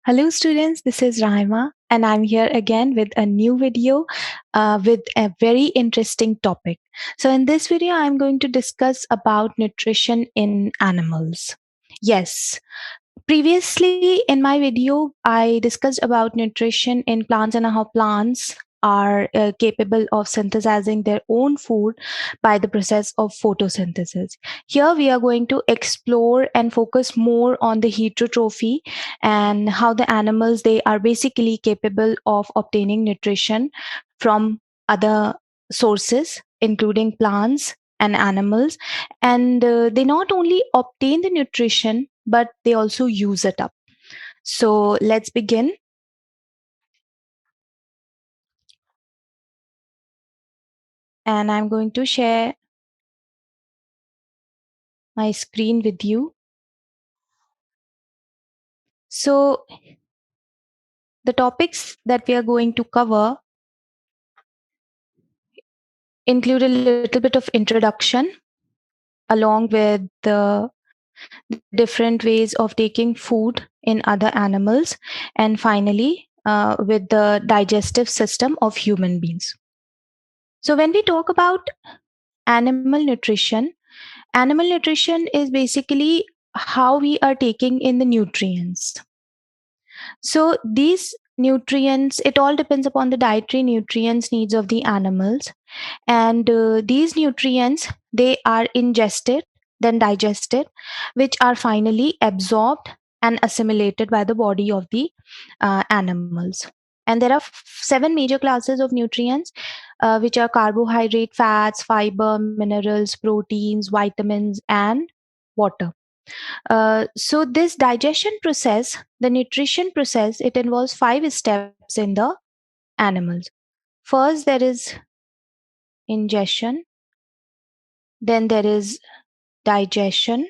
Hello students, this is Raheema and I'm here again with a new video with a very interesting topic. So in this video, I'm going to discuss about nutrition in animals. Yes, previously in my video, I discussed about nutrition in plants and how plants are capable of synthesizing their own food by the process of photosynthesis. Here we are going to explore and focus more on the heterotrophy and how the animals they are basically capable of obtaining nutrition from other sources including plants and animals, and they not only obtain the nutrition but they also use it up. So let's begin. And I'm going to share my screen with you. So the topics that we are going to cover include a little bit of introduction along with the different ways of taking food in other animals, and finally with the digestive system of human beings. So when we talk about animal nutrition, animal nutrition is basically how we are taking in the nutrients. So these nutrients, it all depends upon the dietary nutrients needs of the animals, and these nutrients they are ingested, then digested, which are finally absorbed and assimilated by the body of the animals. And there are seven major classes of nutrients, which are carbohydrate, fats, fiber, minerals, proteins, vitamins, and water. So this digestion process, the nutrition process, it involves 5 steps in the animals. First, there is ingestion, then there is digestion.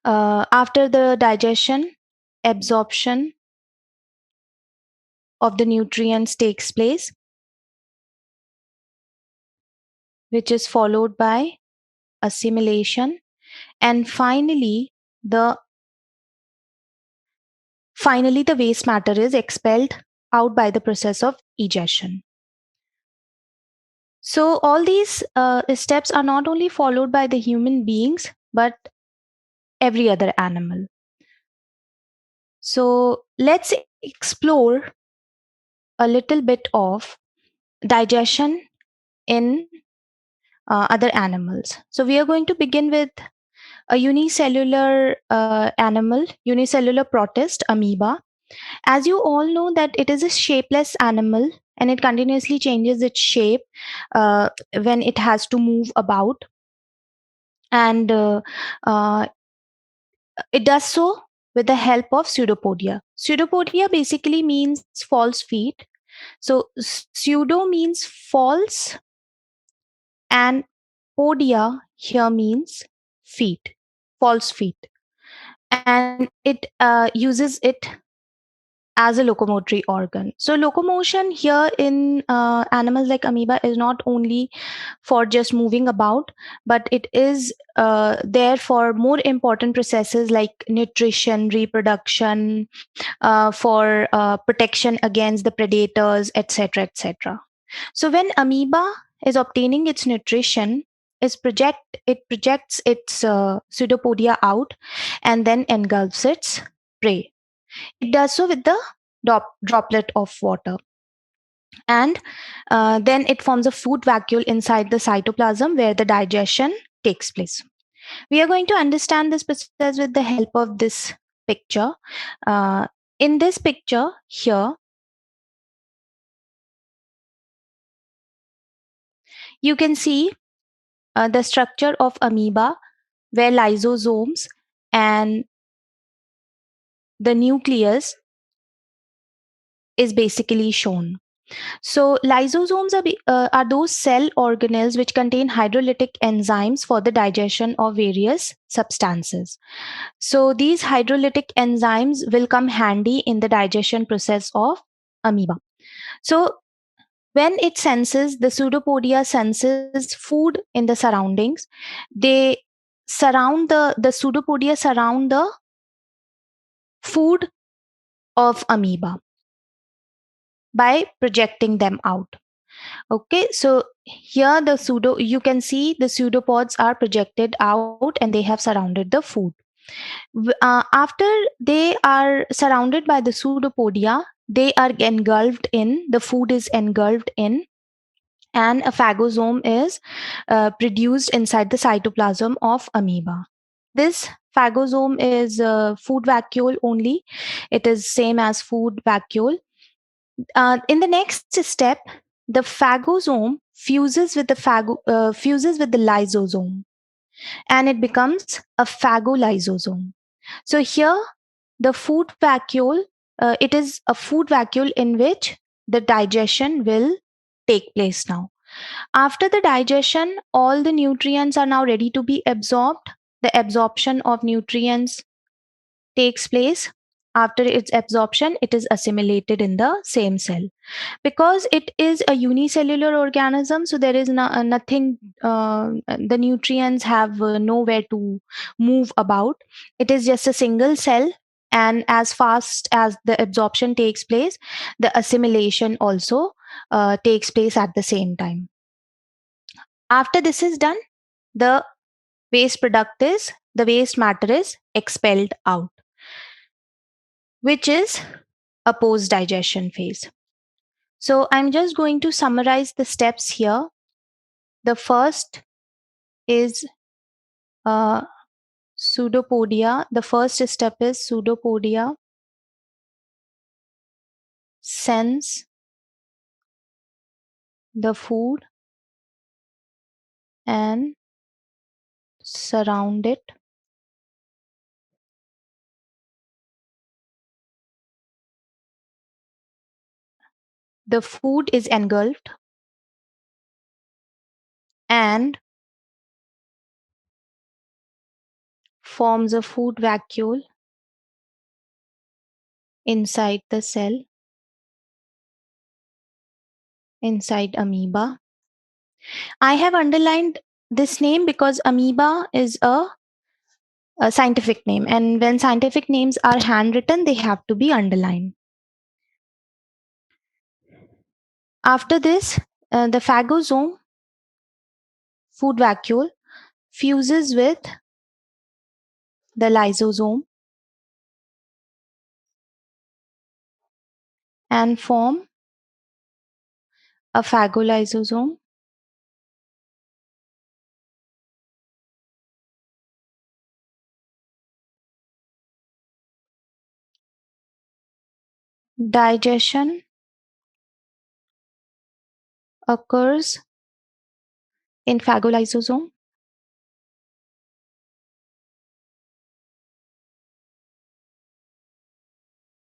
After the digestion, absorption of the nutrients takes place, which is followed by assimilation, and finally the waste matter is expelled out by the process of egestion. So all these steps are not only followed by the human beings but every other animal. So let's explore a little bit of digestion in other animals. So we are going to begin with a unicellular animal, unicellular protist, amoeba. As you all know that it is a shapeless animal and it continuously changes its shape when it has to move about. And it does so with the help of pseudopodia. Pseudopodia basically means false feet. So pseudo means false and podia here means feet, false feet. And it uses it as a locomotory organ. So locomotion here in animals like amoeba is not only for just moving about, but it is there for more important processes like nutrition, reproduction, for protection against the predators, etc., etc. So when amoeba is obtaining its nutrition, it projects its pseudopodia out and then engulfs its prey. It does so with the droplet of water. And then it forms a food vacuole inside the cytoplasm where the digestion takes place. We are going to understand this process with the help of this picture. In this picture here, you can see the structure of amoeba where lysosomes and the nucleus is basically shown. So lysosomes are those cell organelles which contain hydrolytic enzymes for the digestion of various substances. So these hydrolytic enzymes will come handy in the digestion process of amoeba. So when it senses, the pseudopodia senses food in the surroundings, they surround the pseudopodia surround the food of amoeba by projecting them out. Okay, so here you can see the pseudopods are projected out and they have surrounded the food. After they are surrounded by the pseudopodia, they are engulfed in, the food is engulfed in, and a phagosome is produced inside the cytoplasm of amoeba. This phagosome is food vacuole only. It is same as food vacuole. In the next step, the phagosome fuses with the lysosome, and it becomes a phagolysosome. So here, the food vacuole, it is a food vacuole in which the digestion will take place now. After the digestion, all the nutrients are now ready to be absorbed. The absorption of nutrients takes place. After its absorption, it is assimilated in the same cell. Because it is a unicellular organism, so there is nothing, the nutrients have nowhere to move about. It is just a single cell, and as fast as the absorption takes place, the assimilation also takes place at the same time. After this is done, the the waste matter is expelled out, which is a post digestion phase. So I'm just going to summarize the steps here. The first is uh, pseudopodia. The first step is pseudopodia sense the food and surround it. The food is engulfed and forms a food vacuole inside the cell, inside amoeba. I have underlined this name because amoeba is a scientific name, and when scientific names are handwritten, they have to be underlined. After this, the phagosome food vacuole fuses with the lysosome and form a phagolysosome. Digestion occurs in phagolysosome,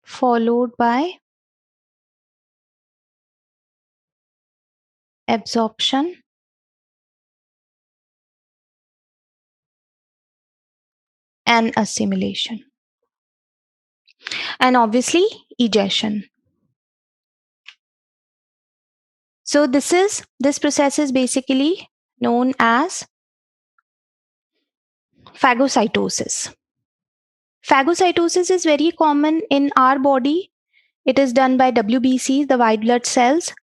followed by absorption and assimilation, and obviously egestion. So this process is basically known as phagocytosis. Phagocytosis is very common in our body. It is done by WBCs, the white blood cells,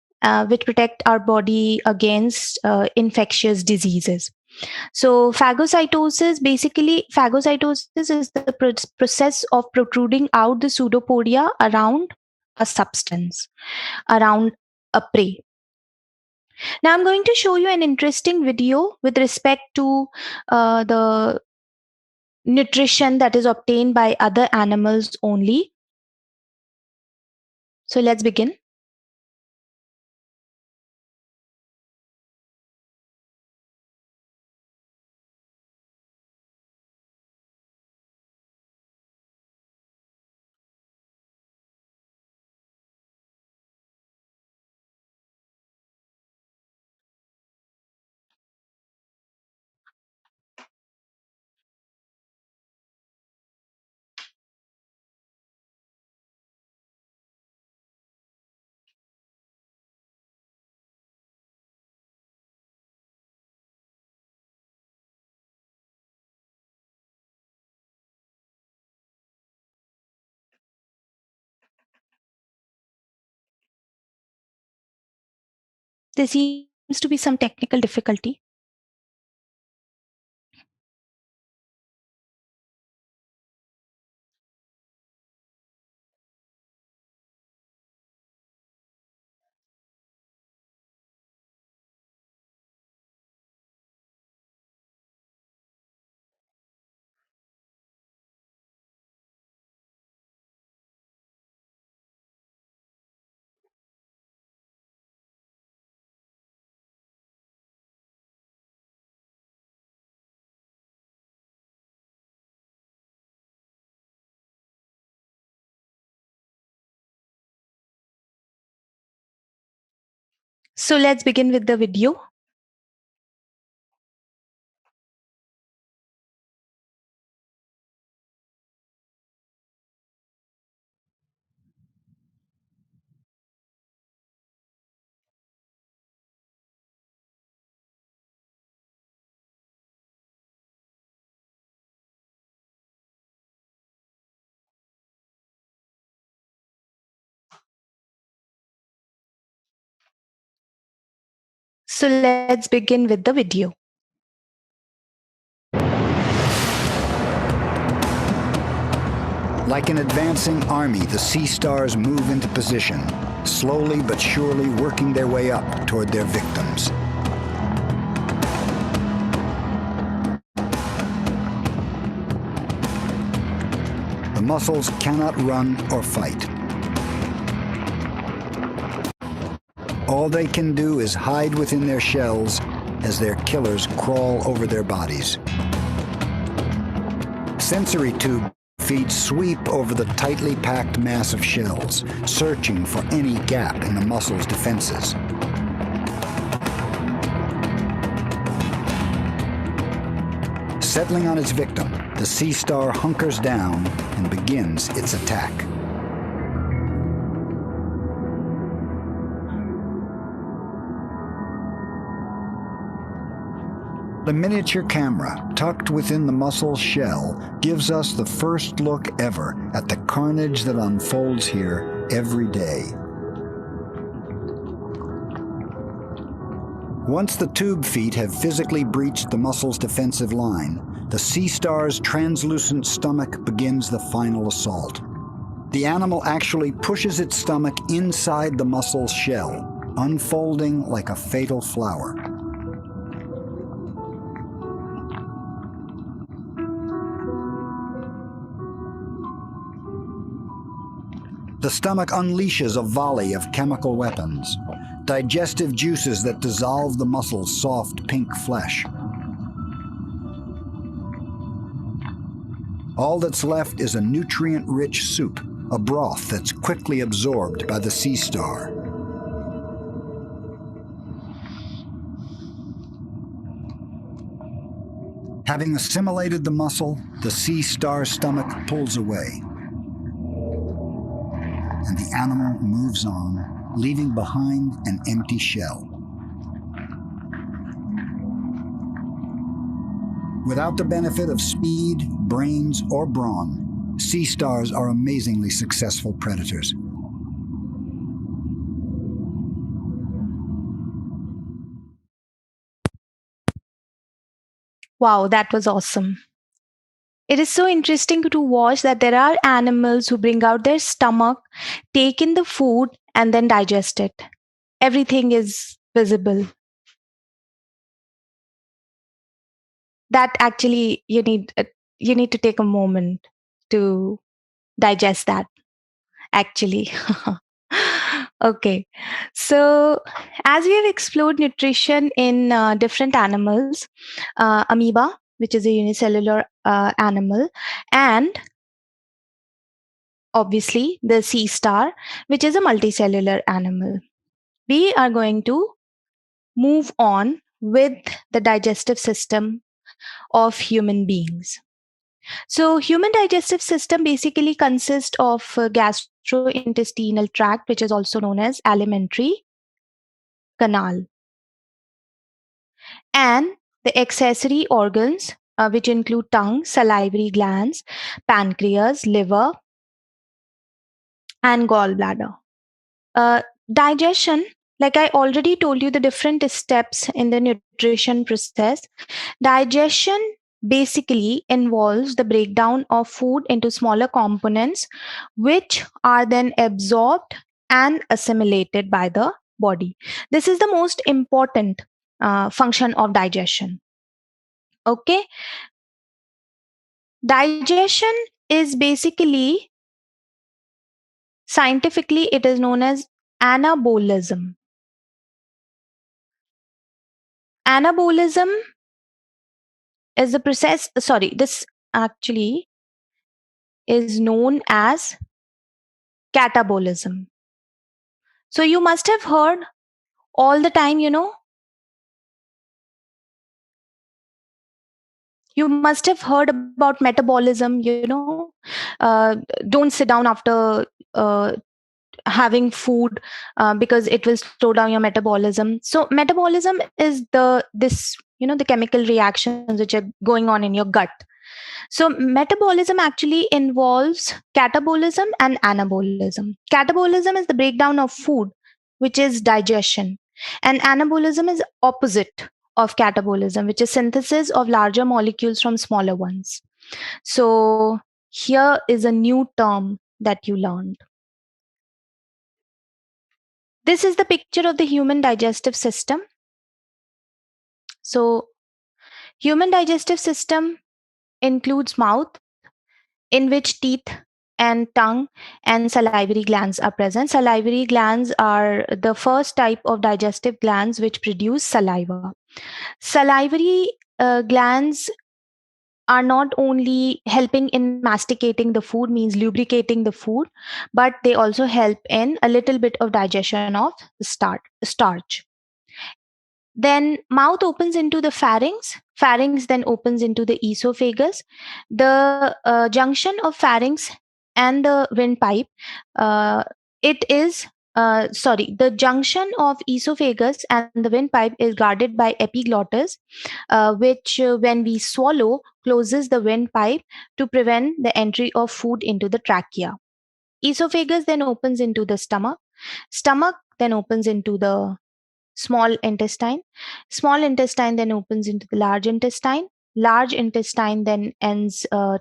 which protect our body against infectious diseases. So, phagocytosis is the process of protruding out the pseudopodia around a substance, around a prey. Now, I'm going to show you an interesting video with respect to the nutrition that is obtained by other animals only. So, let's begin. There seems to be some technical difficulty. So let's begin with the video. So let's begin with the video. Like an advancing army, the sea stars move into position, slowly but surely working their way up toward their victims. The mussels cannot run or fight. All they can do is hide within their shells as their killers crawl over their bodies. Sensory tube feet sweep over the tightly packed mass of shells, searching for any gap in the mussel's defenses. Settling on its victim, the sea star hunkers down and begins its attack. The miniature camera, tucked within the mussel's shell, gives us the first look ever at the carnage that unfolds here every day. Once the tube feet have physically breached the mussel's defensive line, the sea star's translucent stomach begins the final assault. The animal actually pushes its stomach inside the mussel's shell, unfolding like a fatal flower. The stomach unleashes a volley of chemical weapons, digestive juices that dissolve the mussel's soft pink flesh. All that's left is a nutrient-rich soup, a broth that's quickly absorbed by the sea star. Having assimilated the mussel, the sea star's stomach pulls away, and the animal moves on, leaving behind an empty shell. Without the benefit of speed, brains, or brawn, sea stars are amazingly successful predators. Wow, that was awesome. It is so interesting to watch that there are animals who bring out their stomach, take in the food, and then digest it. Everything is visible. That actually you need to take a moment to digest that. Actually, okay. So as we have explored nutrition in different animals, amoeba, which is a unicellular animal, and obviously the sea star, which is a multicellular animal. We are going to move on with the digestive system of human beings. So human digestive system basically consists of gastrointestinal tract, which is also known as alimentary canal, and the accessory organs, which include tongue, salivary glands, pancreas, liver, and gallbladder. Uh, Digestion, Like I already told you the different steps in the nutrition process. Digestion basically involves the breakdown of food into smaller components, which are then absorbed and assimilated by the body. This is the most important function of digestion. Okay, digestion is basically, scientifically, it is known as anabolism. Anabolism is the process, sorry, this actually is known as catabolism. So you must have heard all the time, you must have heard about metabolism, don't sit down after uh, having food because it will slow down your metabolism. So metabolism is the chemical reactions which are going on in your gut. So metabolism actually involves catabolism and anabolism. Catabolism is the breakdown of food, which is digestion, and anabolism is opposite of catabolism, which is synthesis of larger molecules from smaller ones. So here is a new term that you learned. This is the picture of the human digestive system. So human digestive system includes mouth, in which teeth and tongue and salivary glands are present. Salivary glands are the first type of digestive glands which produce saliva. Salivary glands are not only helping in masticating the food, means lubricating the food, but they also help in a little bit of digestion of starch. Then mouth opens into the pharynx then opens into the esophagus. The junction of pharynx and the windpipe, it is the junction of esophagus and the windpipe is guarded by epiglottis, which when we swallow closes the windpipe to prevent the entry of food into the trachea. Esophagus then opens into the stomach then opens into the small intestine. Small intestine then opens into the large intestine. Large intestine then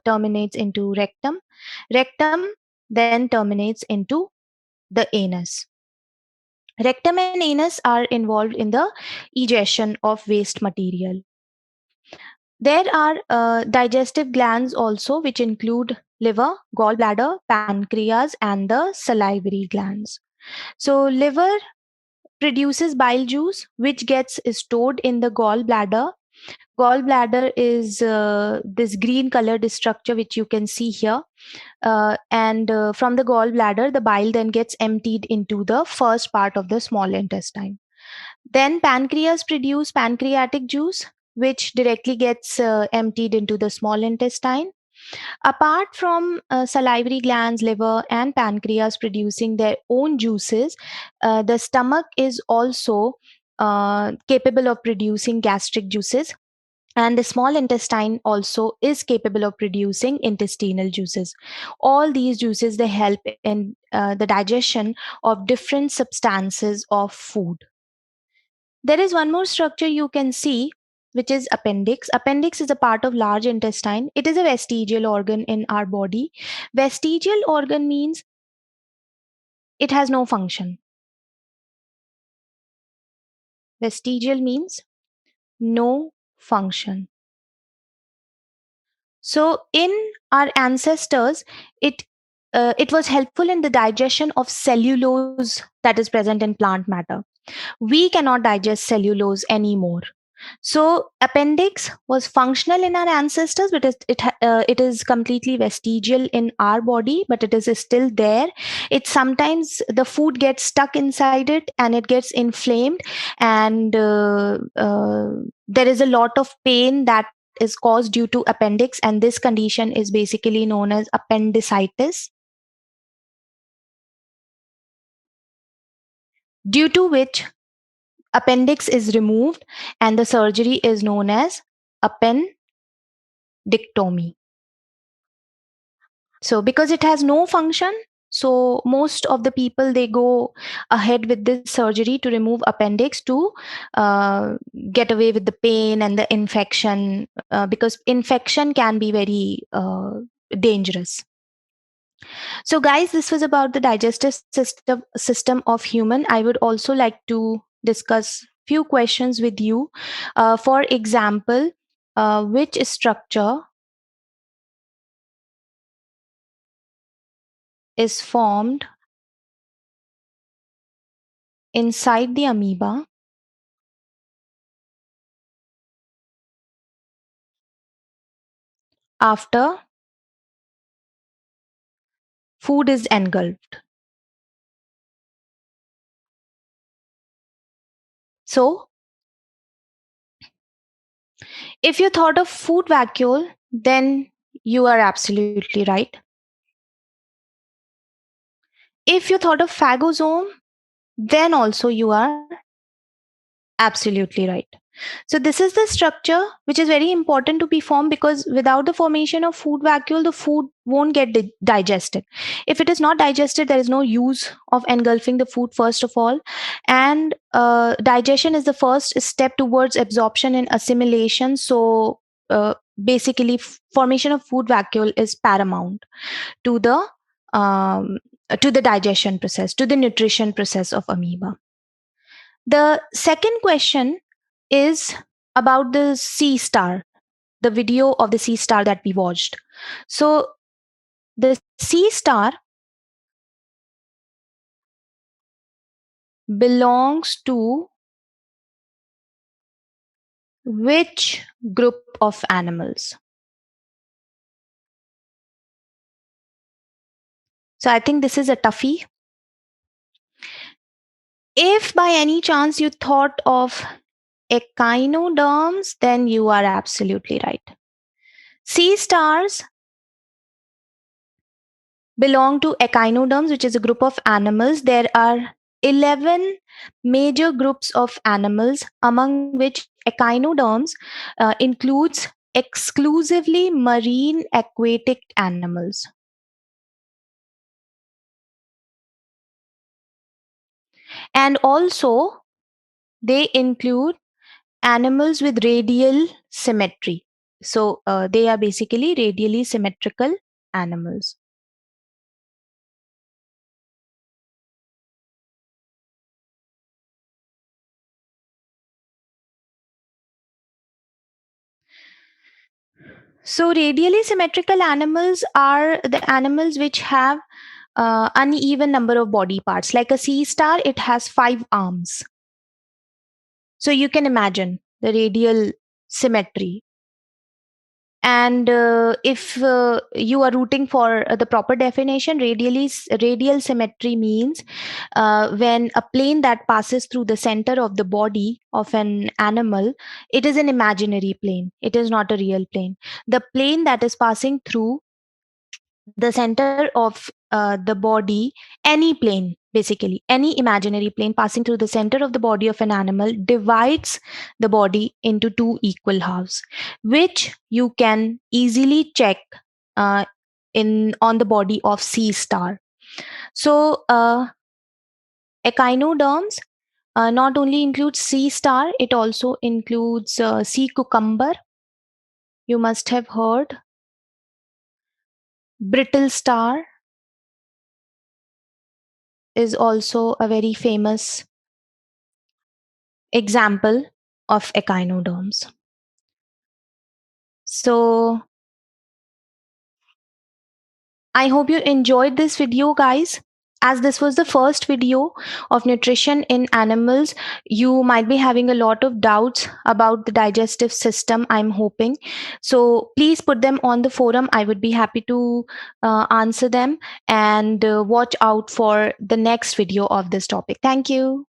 terminates into rectum. Rectum then terminates into the anus. Rectum and anus are involved in the egestion of waste material. There are digestive glands also, which include liver, gallbladder, pancreas, and the salivary glands. So, liver produces bile juice, which gets stored in the gallbladder. Gallbladder is this green colored structure which you can see here. And from the gallbladder, the bile then gets emptied into the first part of the small intestine. Then pancreas produce pancreatic juice, which directly gets emptied into the small intestine. Apart from salivary glands, liver, and pancreas producing their own juices, the stomach is also capable of producing gastric juices. And the small intestine also is capable of producing intestinal juices. All these juices, they help in the digestion of different substances of food. There is one more structure you can see, which is appendix. Appendix is a part of large intestine. It is a vestigial organ in our body. Vestigial organ means it has no function. Vestigial means no function. So in our ancestors, it was helpful in the digestion of cellulose that is present in plant matter. We cannot digest cellulose anymore. So appendix was functional in our ancestors, but it is completely vestigial in our body, but it is still there. It sometimes the food gets stuck inside it and it gets inflamed, and there is a lot of pain that is caused due to appendix, and this condition is basically known as appendicitis, due to which appendix is removed and the surgery is known as appendictomy. So because it has no function, So most of the people, they go ahead with this surgery to remove appendix to uh, get away with the pain and the infection, because infection can be very dangerous. So guys, this was about the digestive system of human. I would also like to discuss few questions with you. For example, which structure is formed inside the amoeba after food is engulfed? So if you thought of food vacuole, then you are absolutely right. If you thought of phagosome, then also you are absolutely right. So this is the structure which is very important to be formed, because without the formation of food vacuole, the food won't get digested. If it is not digested, there is no use of engulfing the food, first of all. And digestion is the first step towards absorption and assimilation. So basically, formation of food vacuole is paramount to the um, digestion process, to the nutrition process of amoeba. The second question is about the sea star, the video of the sea star that we watched. So, the sea star belongs to which group of animals? So, I think this is a toughie. If by any chance you thought of echinoderms, then you are absolutely right. Sea stars belong to echinoderms, which is a group of animals. There are 11 major groups of animals, among which echinoderms includes exclusively marine aquatic animals. And also, they include animals with radial symmetry. So, they are basically radially symmetrical animals. So, radially symmetrical animals are the animals which have uneven number of body parts. Like a sea star, it has 5 arms. So, you can imagine the radial symmetry. And if you are rooting for the proper definition, radial symmetry means when a plane that passes through the center of the body of an animal, it is an imaginary plane. It is not a real plane. The plane that is passing through the center of the body, any plane, basically, any imaginary plane passing through the center of the body of an animal divides the body into two equal halves, which you can easily check uh, in on the body of sea star. So, echinoderms not only includes sea star, it also includes sea cucumber. You must have heard brittle star is also a very famous example of echinoderms. So, I hope you enjoyed this video, guys. As this was the first video of nutrition in animals, you might be having a lot of doubts about the digestive system, I'm hoping. So, please put them on the forum. I would be happy to answer them, and watch out for the next video of this topic. Thank you.